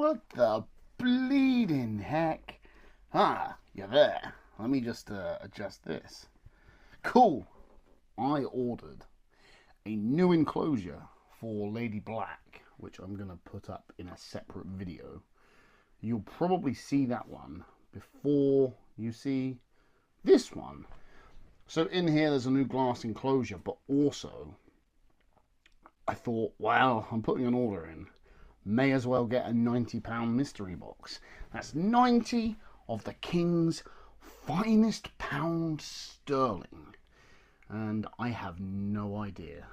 What the bleeding heck? Ah, you're there. Let me just adjust this. Cool. I ordered a new enclosure for Lady Black, which I'm going to put up in a separate video. You'll probably see that one before you see this one. So in here there's a new glass enclosure, but also I thought, well, I'm putting an order in. May as well get a £90 mystery box. That's 90 of the King's finest pound sterling. And I have no idea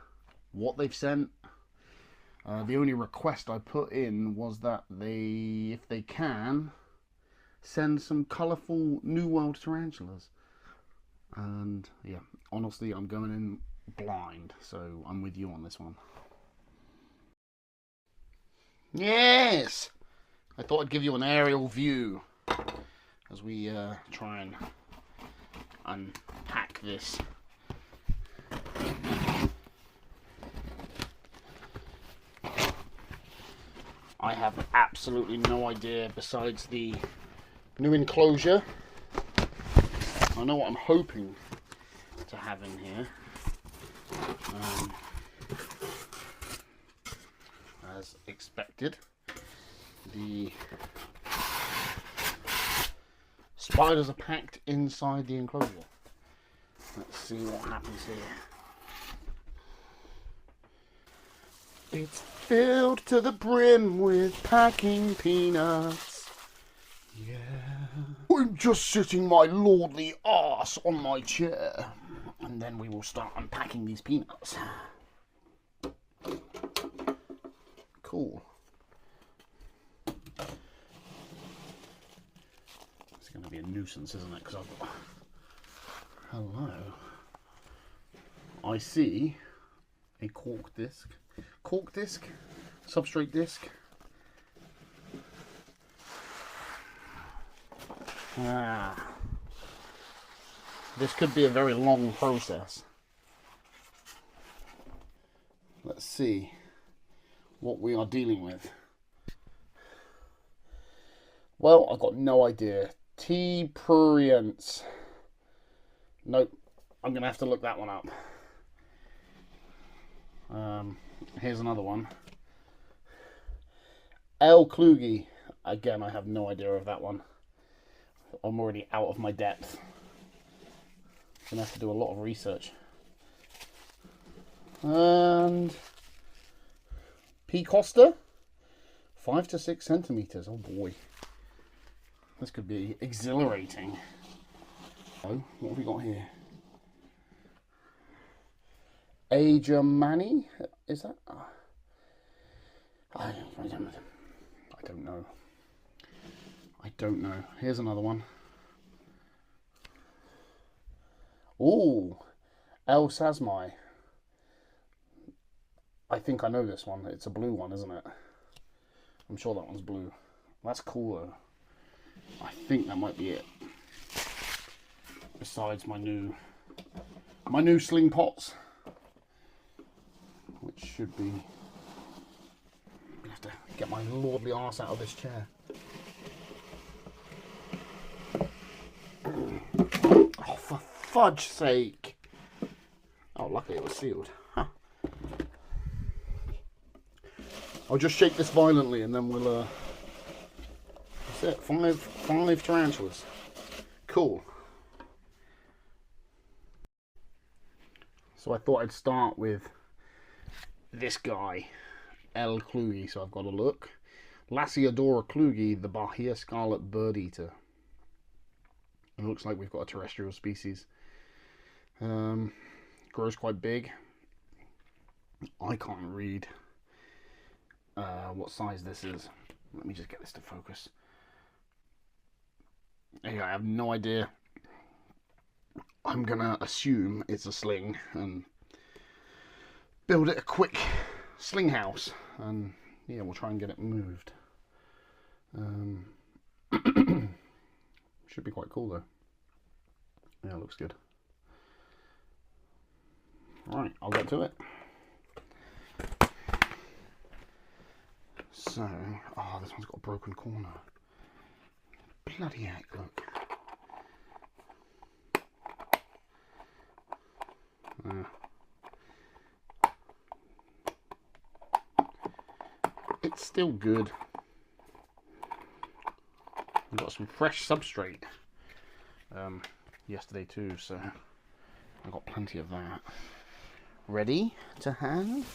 what they've sent. The only request I put in was that they, if they can, send some colourful New World tarantulas. And yeah, honestly, I'm going in blind, so I'm with you on this one. Yes! I thought I'd give you an aerial view as we try and unpack this. I have absolutely no idea besides the new enclosure. I know what I'm hoping to have in here. As expected, the spiders are packed inside the enclosure. Let's see what happens here. It's filled to the brim with packing peanuts. Yeah. I'm just sitting my lordly arse on my chair. And then we will start unpacking these peanuts. Cool. It's going to be a nuisance, isn't it? Because I've got... Hello. I see a cork disc. Cork disc? Substrate disc? Ah. This could be a very long process. Let's see what we are dealing with. Well, I've got no idea. Tea prurience. Nope. I'm going to have to look that one up. Here's another one. L. Kluge. Again, I have no idea of that one. I'm already out of my depth. I'm going to have to do a lot of research. And P. Costa, 5 to 6 centimeters. Oh boy, this could be exhilarating. Oh, what have we got here? A. Germani, is that? I don't know. I don't know. Here's another one. Ooh, El Sasmai. I think I know this one. It's a blue one, isn't it? I'm sure that one's blue. That's cool though. I think that might be it. Besides my new sling pots, which should be... I have to get my lordly arse out of this chair. Oh, for fudge's sake! Oh, luckily it was sealed. Huh. I'll just shake this violently and then we'll, that's it, five tarantulas. Cool. So I thought I'd start with this guy, L. Kluge, so I've got a look. Lasiodora Kluge, the Bahia Scarlet Bird Eater. It looks like we've got a terrestrial species. Grows quite big. I can't read what size this is. Let me just get this to focus. Anyway, I have no idea. I'm gonna assume it's a sling and build it a quick sling house, and yeah, we'll try and get it moved. Should be quite cool though. Yeah, it looks good. Right, I'll get to it. So, oh, this one's got a broken corner. Bloody heck, look. It's still good. I've got some fresh substrate yesterday too, so I've got plenty of that ready to hand.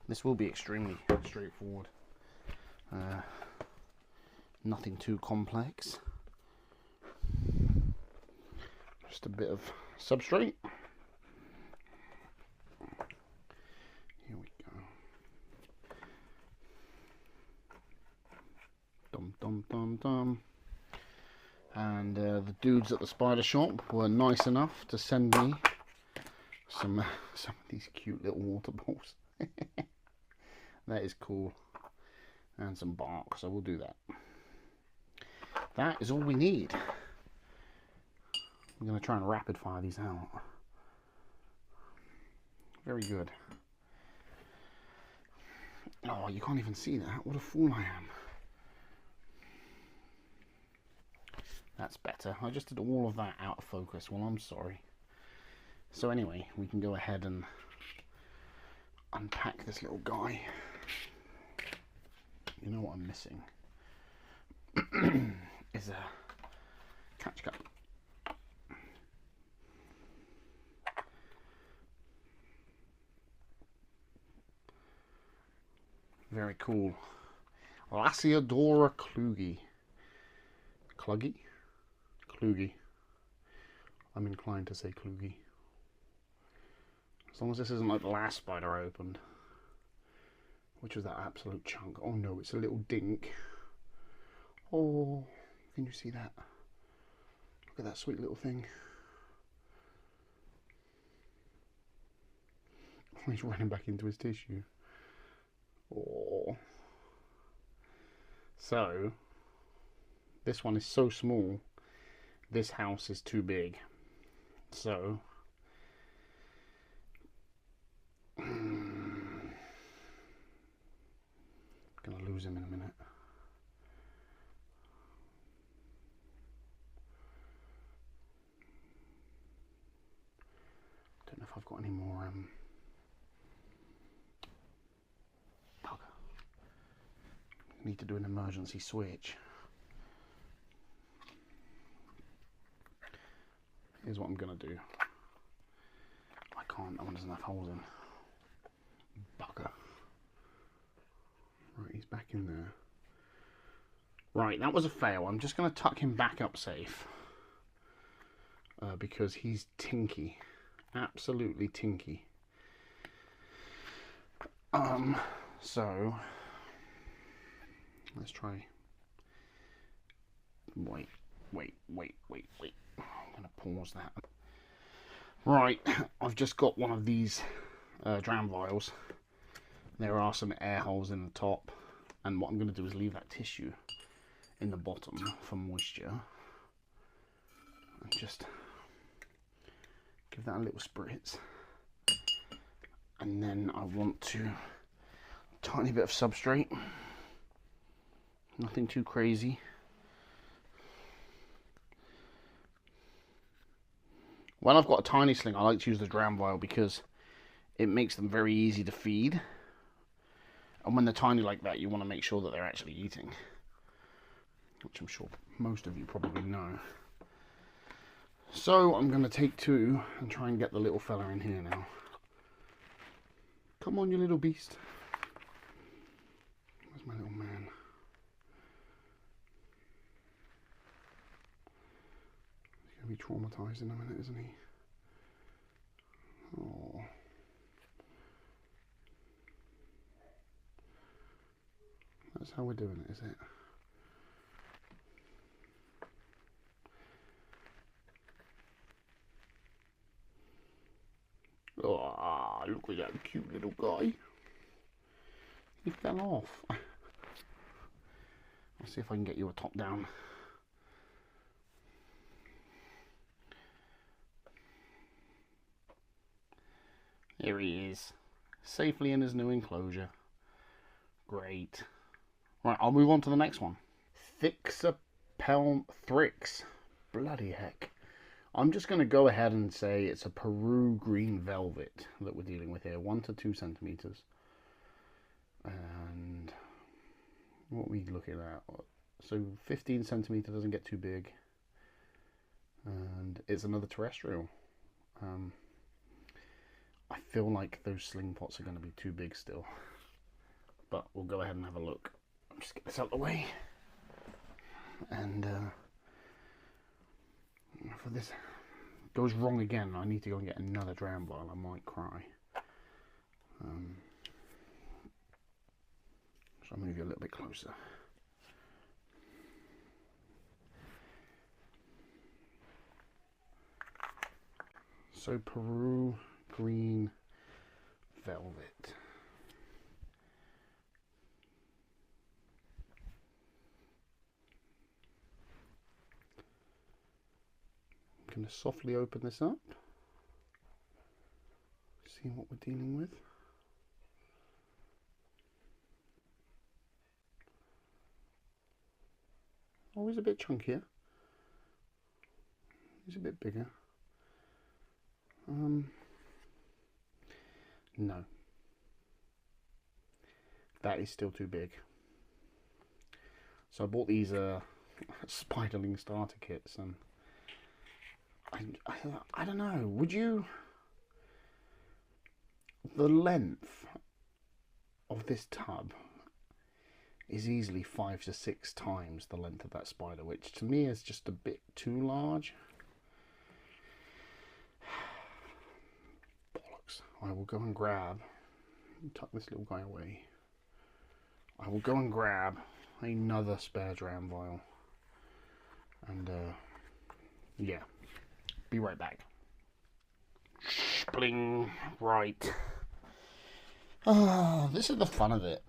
This will be extremely straightforward. Nothing too complex. Just a bit of substrate. Here we go. Dum dum dum dum. And the dudes at the spider shop were nice enough to send me some of these cute little water balls. That is cool. And some bark, so we'll do that. That is all we need. I'm going to try and rapid fire these out. Very good. Oh, you can't even see that. What a fool I am. That's better. I just did all of that out of focus. Well, I'm sorry. So anyway, we can go ahead and unpack this little guy. You know what I'm missing? Is a catch cup. Very cool. Lasiodora Klugi. Kluggy? Klugi. I'm inclined to say Klugi. As long as this isn't like the last spider I opened. Which was that absolute chunk. Oh no, it's a little dink. Oh, can you see that? Look at that sweet little thing. Oh, he's running back into his tissue. Oh. So, this one is so small, this house is too big. So, I'm gonna lose him in a minute. Don't know if I've got any more need to do an emergency switch. Here's what I'm gonna do. I can't, that one doesn't have holes in. Bugger. Right, he's back in there. Right, that was a fail. I'm just gonna tuck him back up safe. Because he's tinky. Absolutely tinky. So let's try. Wait. I'm gonna pause that. Right, I've just got one of these dram vials. There are some air holes in the top, and what I'm gonna do is leave that tissue in the bottom for moisture, and just give that a little spritz. And then I want to tiny bit of substrate. Nothing too crazy. When I've got a tiny sling, I like to use the dram vial because it makes them very easy to feed. And when they're tiny like that, you want to make sure that they're actually eating. Which I'm sure most of you probably know. So I'm going to take two and try and get the little fella in here now. Come on, you little beast. Where's my little man? He's going to be traumatized in a minute, isn't he? Oh. That's how we're doing it, is it? Oh, look at that cute little guy. He fell off. I'll see if I can get you a top down. Here he is, safely in his new enclosure. Great. Right, I'll move on to the next one. Thixapelmthrix. Bloody heck. I'm just going to go ahead and say it's a Peru green velvet that we're dealing with here. 1 to 2 centimeters. And what are we looking at? So 15 centimeter doesn't get too big. And it's another terrestrial. I feel like those sling pots are going to be too big still. But we'll go ahead and have a look. I'll just get this out of the way. And for this goes wrong again, I need to go and get another dram vial. I might cry. So I'll move you a little bit closer. So Peru green velvet. I'm going to softly open this up. See what we're dealing with. Oh, he's a bit chunkier. He's a bit bigger. No. That is still too big. So I bought these spiderling starter kits, and I don't know, would you... The length of this tub is easily 5 to 6 times the length of that spider, which to me is just a bit too large. Bollocks. I will go and grab, tuck this little guy away. I will go and grab another spare dram vial. And yeah, be right back. Bling. Right. This is the fun of it.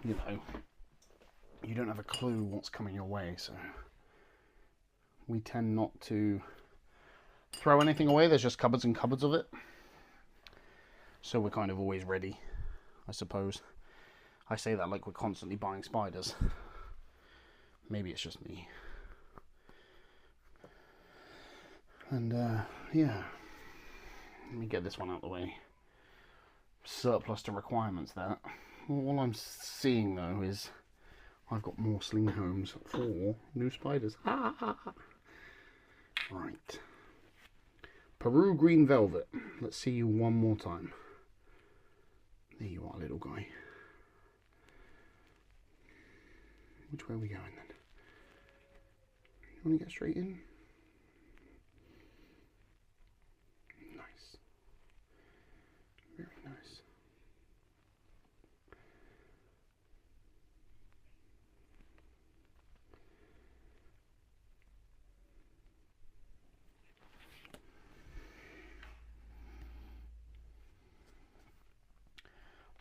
You know, you don't have a clue what's coming your way, so we tend not to throw anything away. There's just cupboards and cupboards of it. So we're kind of always ready, I suppose. I say that like we're constantly buying spiders. Maybe it's just me. And yeah, let me get this one out of the way. Surplus to requirements, that. All I'm seeing though is I've got more sling homes for new spiders. Right. Peru green velvet. Let's see you one more time. There you are, little guy. Which way are we going then? You want to get straight in? Nice. Very nice.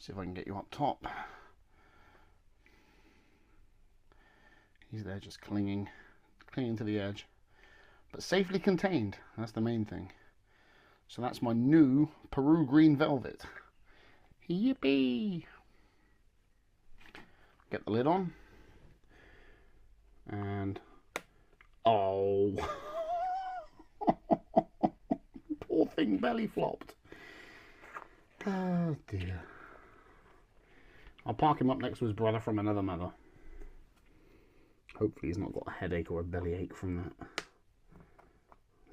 See if I can get you up top. He's there just clinging to the edge, but safely contained. That's the main thing. So that's my new Peru green velvet. Yippee! Get the lid on. And oh, poor thing belly flopped. Oh dear. I'll park him up next to his brother from another mother. Hopefully he's not got a headache or a bellyache from that.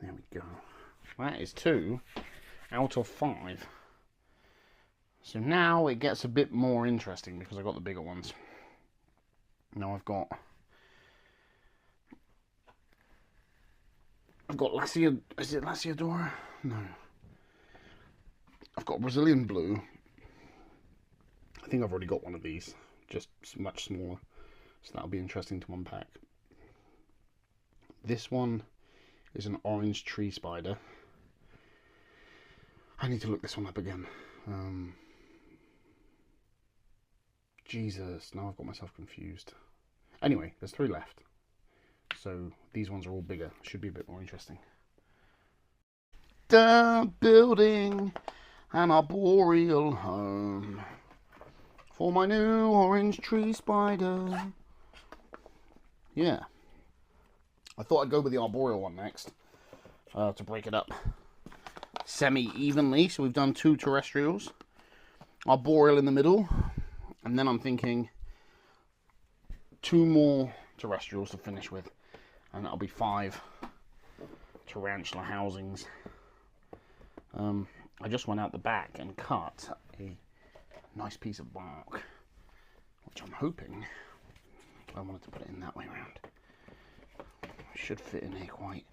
There we go. That is 2 out of 5. So now it gets a bit more interesting because I got the bigger ones. Now I've got Lassia, is it Lassiadora? No. I've got Brazilian blue. I think I've already got one of these, just much smaller. So that'll be interesting to unpack. This one is an orange tree spider. I need to look this one up again. Jesus, now I've got myself confused. Anyway, there's 3 left. So these ones are all bigger. Should be a bit more interesting. Building an arboreal home for my new orange tree spider. Yeah. I thought I'd go with the arboreal one next to break it up semi-evenly. So we've done 2 terrestrials, arboreal in the middle, and then I'm thinking 2 more terrestrials to finish with, and that'll be 5 tarantula housings. I just went out the back and cut a nice piece of bark, which I'm hoping I wanted to put it in that way around. It should fit in here quite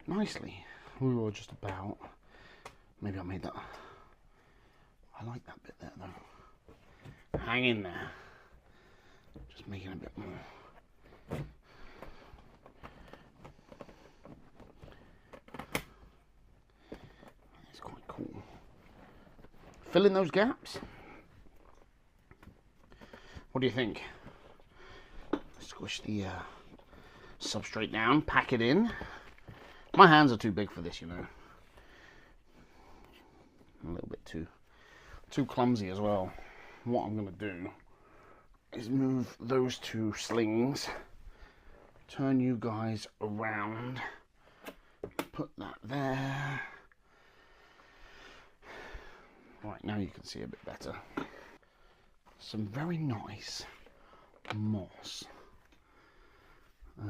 nicely. We were just about. Maybe I made that. I like that bit there though. Hang in there. Just making a bit more. It's quite cool. Fill in those gaps. What do you think? Squish the substrate down, pack it in. My hands are too big for this, you know. A little bit too clumsy as well. What I'm going to do is move those 2 slings, turn you guys around, put that there. Right, now you can see a bit better. Some very nice moss. I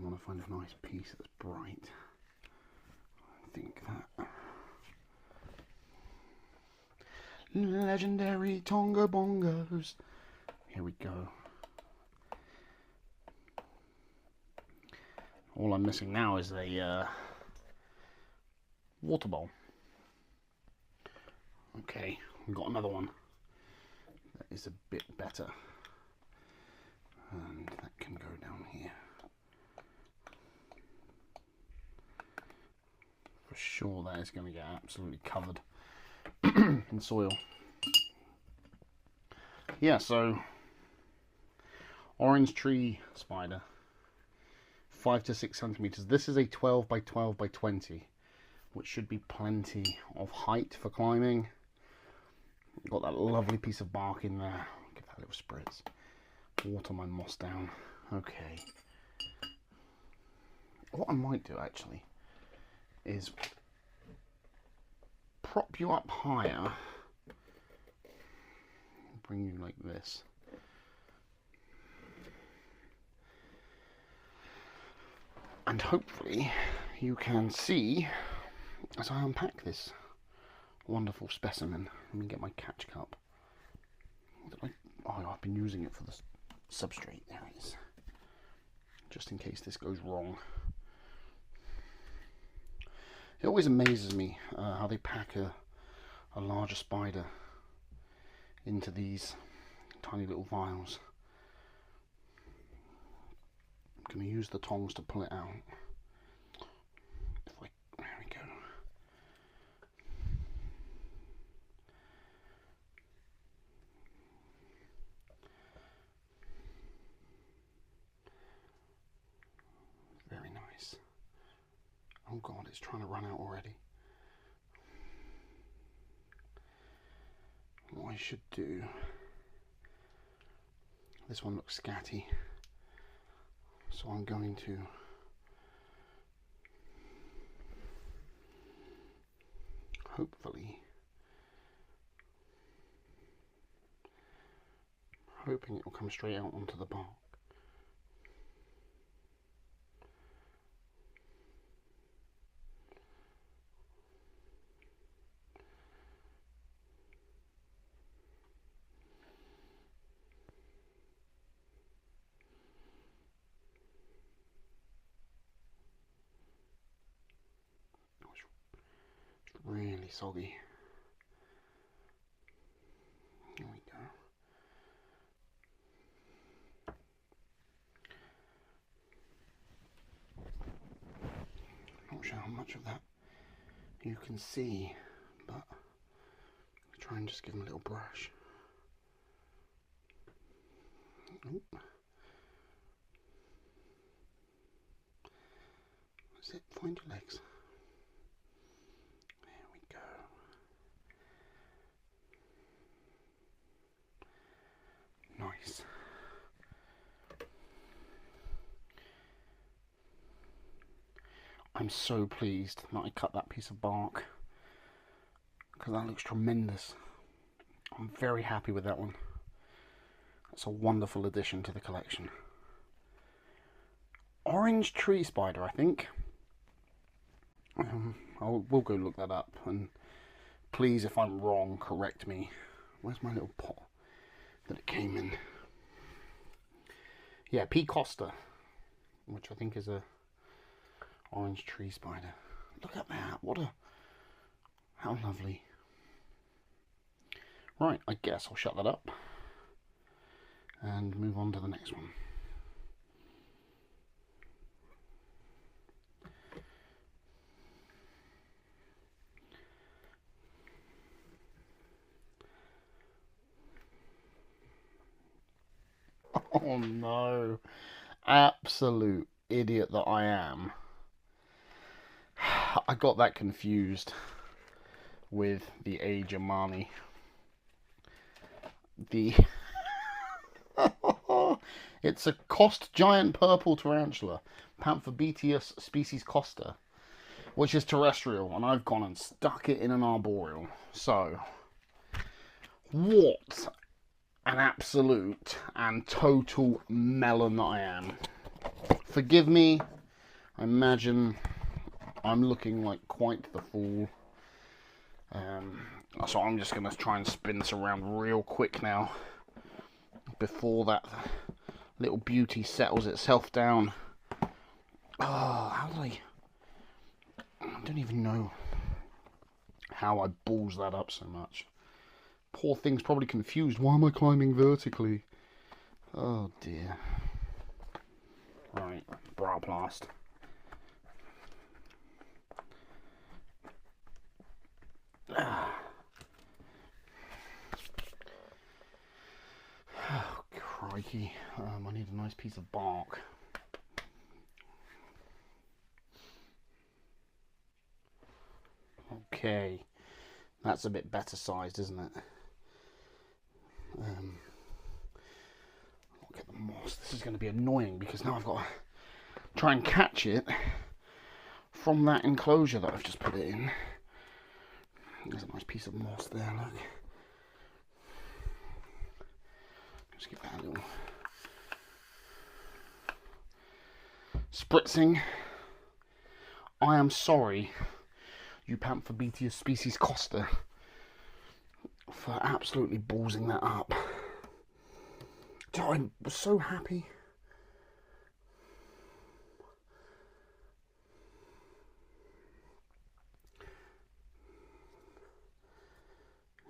want to find a nice piece that's bright. I think that. Legendary Tonga Bongos. Here we go. All I'm missing now is a water bowl. Okay, we've got another one that is a bit better. And that can go down here. For sure that is going to get absolutely covered in soil. Yeah, so orange tree spider, 5 to 6 centimeters. This is a 12 by 12 by 20, which should be plenty of height for climbing. Got that lovely piece of bark in there. Give that a little spritz. Water my moss down. Okay. What I might do actually is prop you up higher. Bring you like this. And hopefully you can see as I unpack this wonderful specimen. Let me get my catch cup. Oh, I've been using it for the substrate. There it is. Just in case this goes wrong. It always amazes me how they pack a larger spider into these tiny little vials. I'm going to use the tongs to pull it out. There we go. Very nice. Oh God, it's trying to run out already. What I should do, this one looks scatty, so I'm going to hopefully, hoping it will come straight out onto the bark. Really soggy. There we go. Not sure how much of that you can see, but I'll try and just give them a little brush. Oop. That's it, find your legs. There we go. I'm so pleased that I cut that piece of bark, because that looks tremendous. I'm very happy with that one. That's a wonderful addition to the collection. Orange tree spider, I think. We'll go look that up, and please, if I'm wrong, correct me. Where's my little pot that it came in? Yeah, P. Costa, which I think is a orange tree spider. Look at that. How lovely. Right, I guess I'll shut that up and move on to the next one. Oh no, absolute idiot that I am. I got that confused with the Age Amani. It's a cost giant purple tarantula, Panthobeteus species Costa, which is terrestrial, and I've gone and stuck it in an arboreal. So, what an absolute and total melon that I am. Forgive me, I imagine I'm looking like quite the fool. So I'm just going to try and spin this around real quick now, before that little beauty settles itself down. Oh, I don't even know how I balls that up so much. Poor thing's probably confused. Why am I climbing vertically? Oh dear. Right, brow plast. Oh, crikey. I need a nice piece of bark. Okay. That's a bit better sized, isn't it? Look at the moss. This is going to be annoying, because now I've got to try and catch it from that enclosure that I've just put it in. There's a nice piece of moss there, look. Just give that a little spritzing. I am sorry, you Panthobeteus species Costa, for absolutely ballsing that up. I was so happy.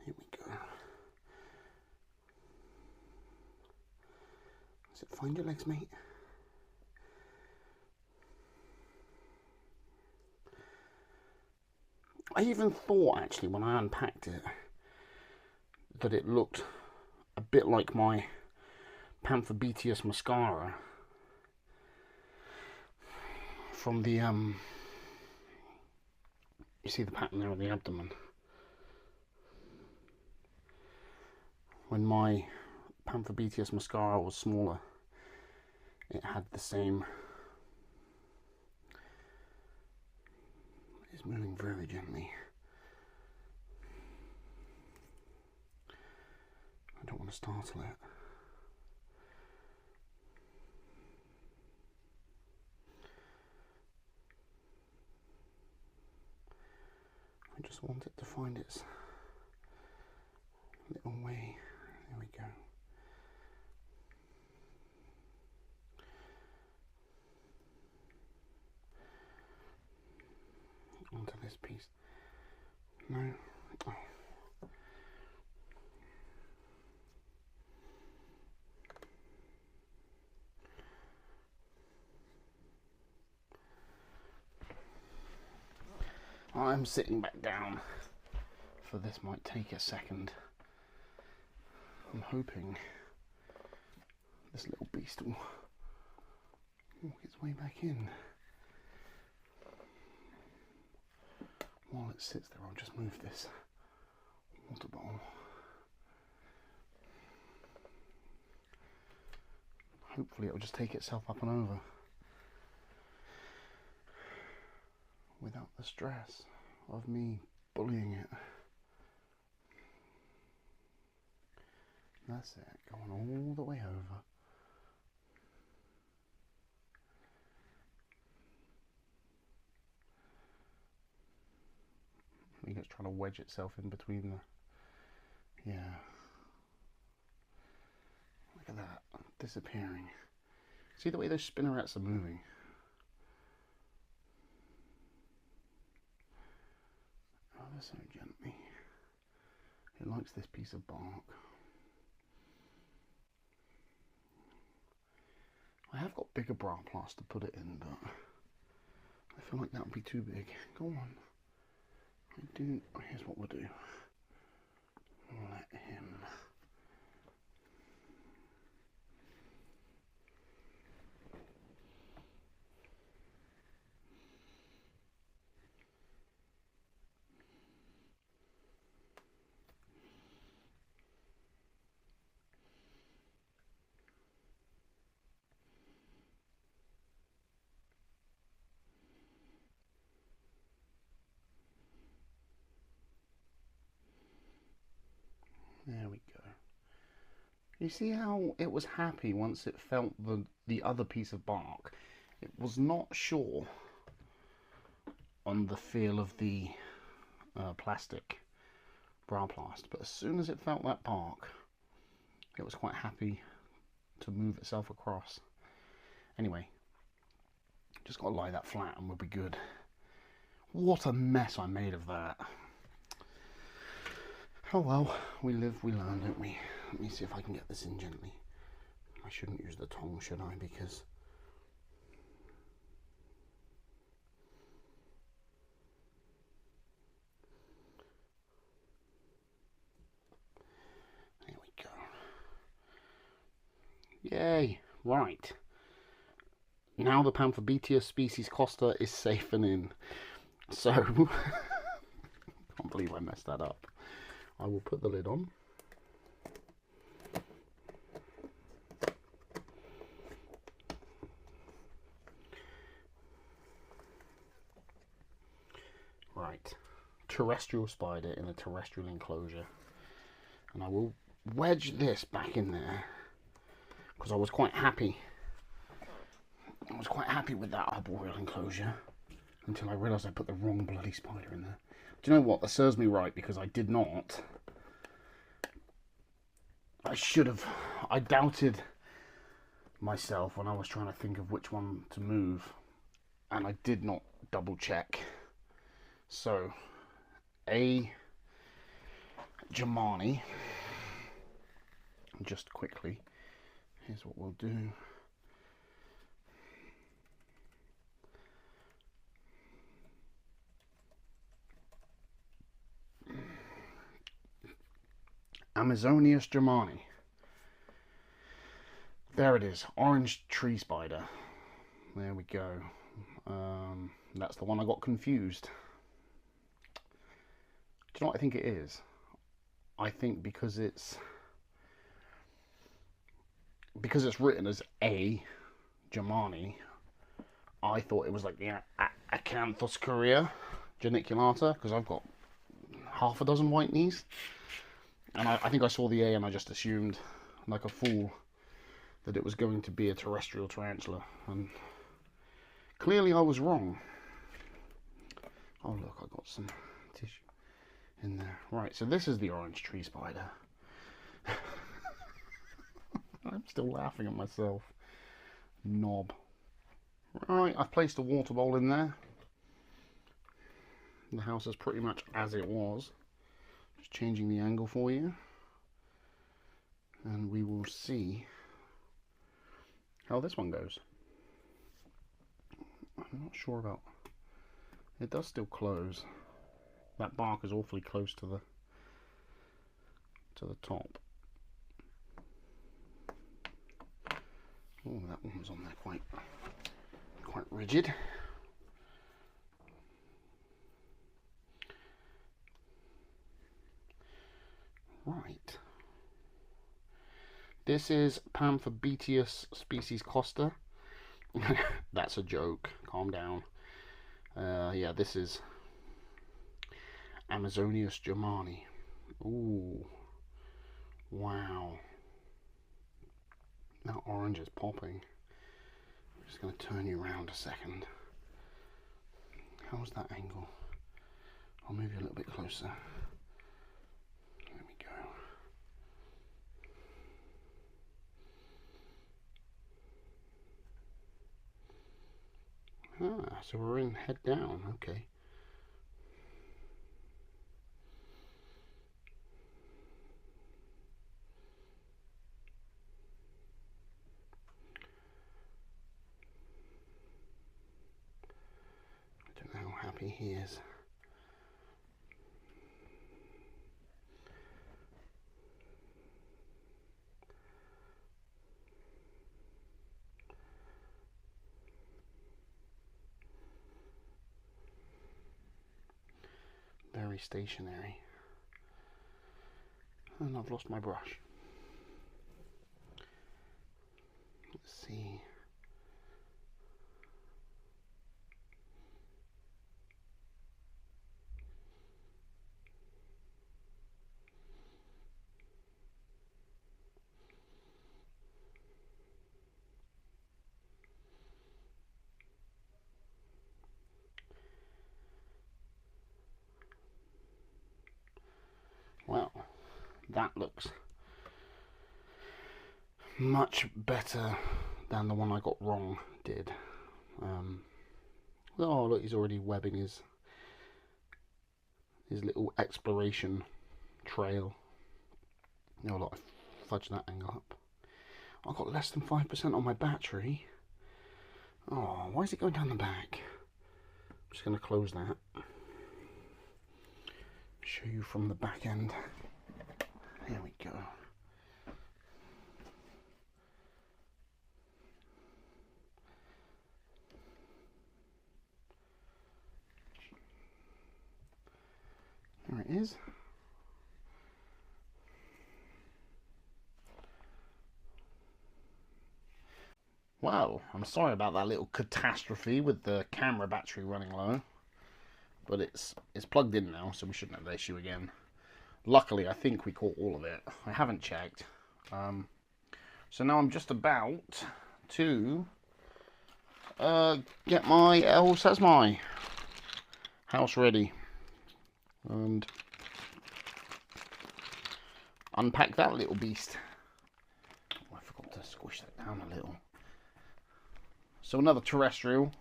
Here we go. Does it find your legs, mate? I even thought, actually, when I unpacked it, that it looked a bit like my Panthobeteus mascara from the, you see the pattern there on the abdomen? When my Panthobeteus mascara was smaller, it had the same. It's moving very gently. I don't want to startle it. I just want it to find its little way. There we go. Onto this piece. No. Oh. I'm sitting back down, for this might take a second. I'm hoping this little beast will walk its way back in. While it sits there, I'll just move this water bottle. Hopefully it'll just take itself up and over. the stress of me bullying it. That's it, going all the way over. I think it's trying to wedge itself in between the... Yeah. Look at that, disappearing. See the way those spinnerets are moving? Ever so gently. It likes this piece of bark. I have got bigger brow plaster to put it in, but I feel like that would be too big. Go on. Here's what we'll do. Let him... There we go. You see how it was happy once it felt the other piece of bark? It was not sure on the feel of the plastic brow plast, but as soon as it felt that bark, it was quite happy to move itself across. Anyway, just got to lie that flat and we'll be good. What a mess I made of that. Oh well, we live, we learn, don't we? Let me see if I can get this in gently. I shouldn't use the tongs, should I? Because... There we go. Yay! Right. Now the Panthobeteus species Costa is safe and in. So... can't believe I messed that up. I will put the lid on. Right, terrestrial spider in a terrestrial enclosure. And I will wedge this back in there because I was quite happy. I was quite happy with that arboreal enclosure until I realised I put the wrong bloody spider in there. Do you know what? That serves me right because I did not. I should have. I doubted myself when I was trying to think of which one to move, and I did not double check. So, a Germani. Just quickly, here's what we'll do. Amazonius Germani. There it is, orange tree spider. There we go. That's the one I got confused. Do you know what I think it is? I think because it's written as A Germani, I thought it was like the Acanthus corea geniculata, because I've got half a dozen white knees. And I think I saw the A and I just assumed, like a fool, that it was going to be a terrestrial tarantula. And clearly I was wrong. Oh look, I got some tissue in there. Right, so this is the orange tree spider. I'm still laughing at myself. Knob. Right, I've placed a water bowl in there. The house is pretty much as it was. Just changing the angle for you. And we will see how this one goes. I'm not sure about... It does still close. That bark is awfully close to the top. Oh, that one was on there quite rigid. Right. This is Panthobeteus species Costa. That's a joke. Calm down. Yeah, this is Amazonius Germani. Ooh, wow. That orange is popping. I'm just going to turn you around a second. How's that angle? I'll move you a little bit closer. There we go. Ah, so we're in head down, okay. I don't know how happy he is. Very stationary. And I've lost my brush. Let's see. Well, that looks much better than the one I got wrong did. Oh look, he's already webbing his little exploration trail. Oh look, I fudged that angle up. I've got less than 5% on my battery. Oh, why is it going down the back? I'm just going to close that. Show you from the back end. There we go. There it is. Well, I'm sorry about that little catastrophe with the camera battery running low, but it's plugged in now, so we shouldn't have the issue again. Luckily, I think we caught all of it. I haven't checked. So now I'm just about to get my El Sasmai house ready and unpack that little beast. Oh, I forgot to squish that down a little. So another terrestrial.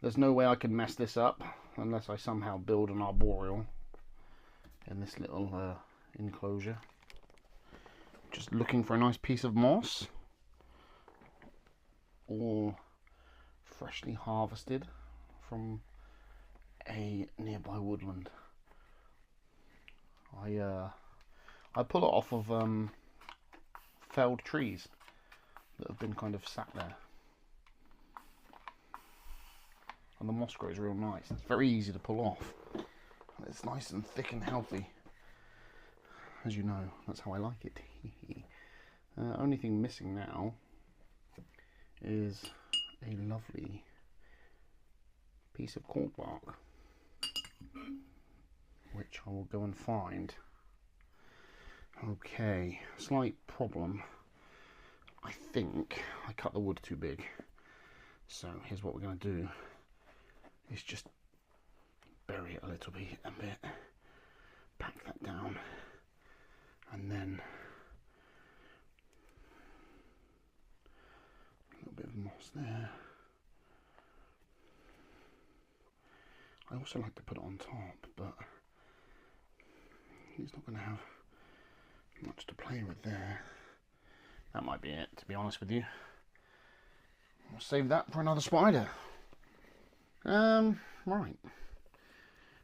There's no way I can mess this up unless I somehow build an arboreal in this little enclosure. Just looking for a nice piece of moss or freshly harvested from a nearby woodland. I pull it off of felled trees that have been kind of sat there. And the moss grows real nice. It's very easy to pull off. It's nice and thick and healthy. As you know, that's how I like it. Only thing missing now is a lovely piece of cork bark, which I will go and find. Okay, slight problem. I think I cut the wood too big. So here's what we're going to do. Is just bury it a little bit, pack that down, and then a little bit of moss there. I also like to put it on top, but it's not going to have much to play with there. That might be it, to be honest with you. I'll save that for another spider. Right.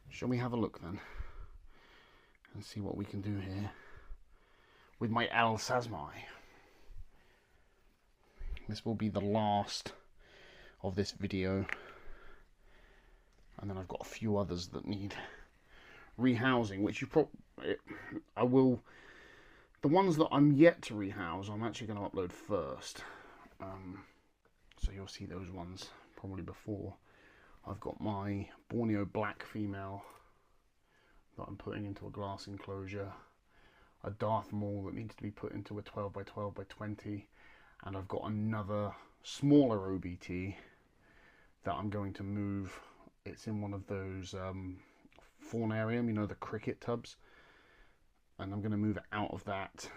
Shall we have a look then? And see what we can do here with my El Sasmai. This will be the last of this video. And then I've got a few others that need rehousing, which I will... The ones that I'm yet to rehouse, I'm actually going to upload first. So you'll see those ones probably before. I've got my Borneo black female that I'm putting into a glass enclosure, a Darth Maul that needs to be put into a 12 by 12 by 20, and I've got another smaller OBT that I'm going to move. It's in one of those faunarium, you know, the cricket tubs, and I'm going to move it out of that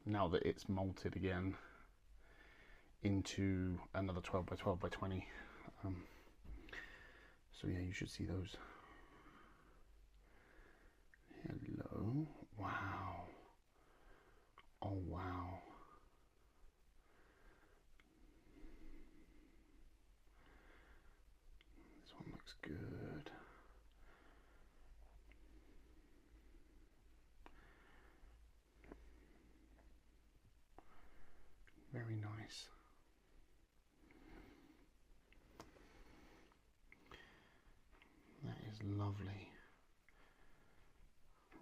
now that it's molted again into another 12 by 12 by 20. So yeah, you should see those. Hello. Wow. Oh wow. This one looks good. Very nice. That is lovely.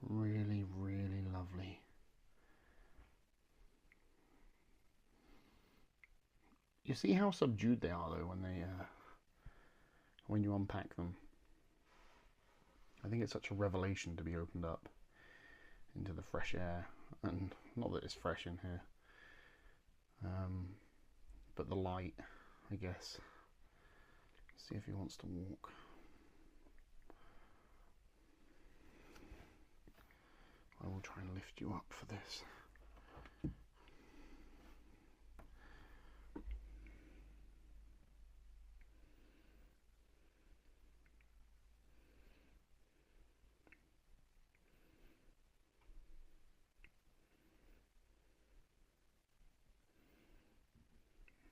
Really, really lovely. You see how subdued they are though when you unpack them. I think it's such a revelation to be opened up into the fresh air, and not that it's fresh in here, but the light, I guess. Let's see if he wants to walk. I will try and lift you up for this.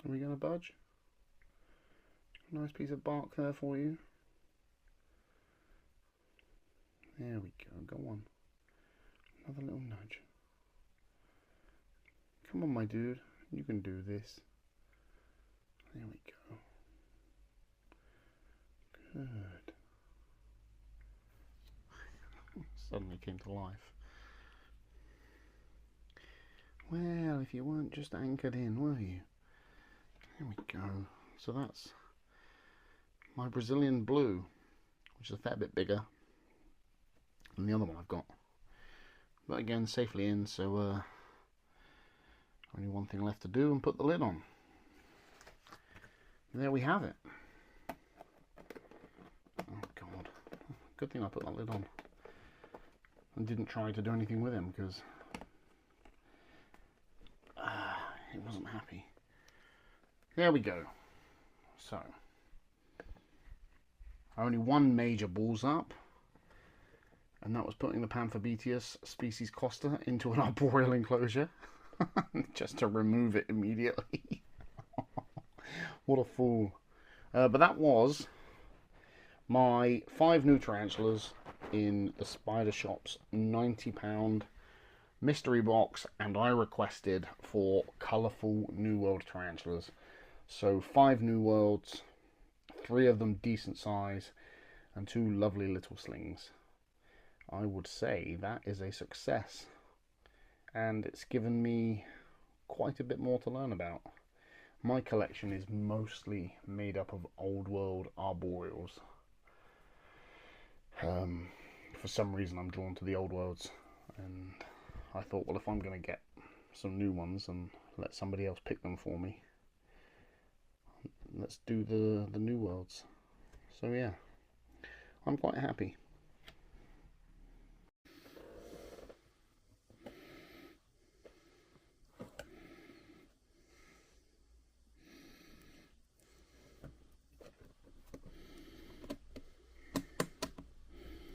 Are we going to budge? Nice piece of bark there for you. There we go. Go on. Another little nudge. Come on, my dude. You can do this. There we go. Good. Suddenly came to life. Well, if you weren't just anchored in, were you? There we go. So that's my Brazilian blue, which is a fair bit bigger than the other one I've got. But again, safely in, so only one thing left to do and put the lid on. And there we have it. Oh God. Good thing I put that lid on and didn't try to do anything with him, because it wasn't happy. There we go. So, only one major balls up, and that was putting the Panthobeteus species Costa into an arboreal enclosure just to remove it immediately. What a fool. But that was my 5 new tarantulas in the Spider Shop's £90 mystery box, and I requested for colourful New World tarantulas. So 5 New Worlds, 3 of them decent size, and 2 lovely little slings. I would say that is a success, and it's given me quite a bit more to learn about. My collection is mostly made up of old world arboreals. For some reason I'm drawn to the old worlds, and I thought, well, if I'm going to get some new ones and let somebody else pick them for me, let's do the new worlds. So yeah, I'm quite happy.